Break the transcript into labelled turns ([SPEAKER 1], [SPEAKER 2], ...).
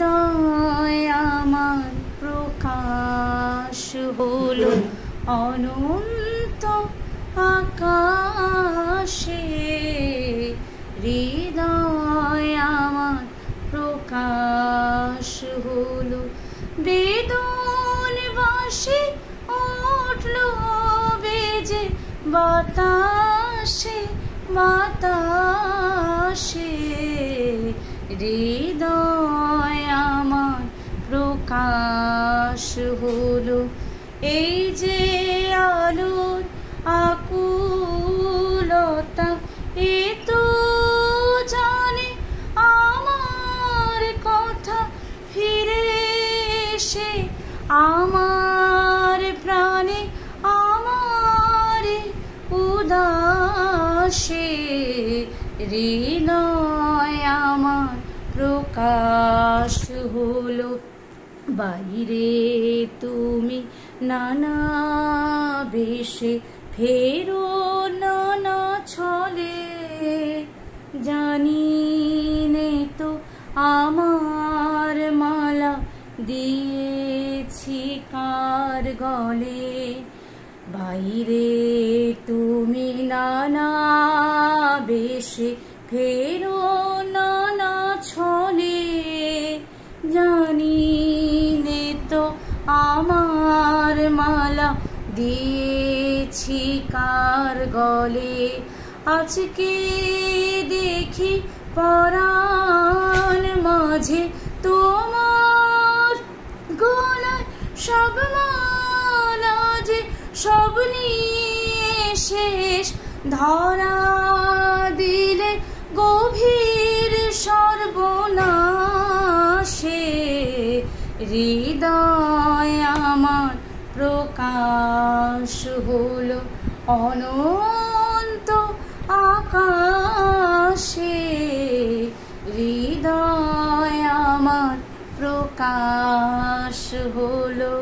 [SPEAKER 1] হৃদয় আমার প্রকাশ হলো অনন্ত আকাশে। হৃদয় আমার প্রকাশ হলো বেদন বাঁশি উঠলো বেজে বাতাসে বাতাসে। হৃদয় আমার প্রকাশ হলো এই যে আলোর আকুলতা, এ তো জানে আমার কথা ফিরে এসে আমার প্রাণে আমার উদাসে। হৃদয় আমার প্রকাশ হলো বাইরে তুমি নানা বেশে ফেরো নানা ছলে। জানি নে তো আমার মালা দিয়েছি কার গলে। বাইরে তুমি নানা বেশে ফেরো নানা ছলে। জানি নে তো আমার মালা দিয়েছি কার গলে। আজকে দেখি পরাণ মাঝে তোমার গলায় সব মালা যে সব নিয়ে শেষ। ধরা দিলে গভীর সর্বনাশে। হৃদয় আমার প্রকাশ হলো অনন্ত আকাশে। হৃদয় আমার প্রকাশ হলো।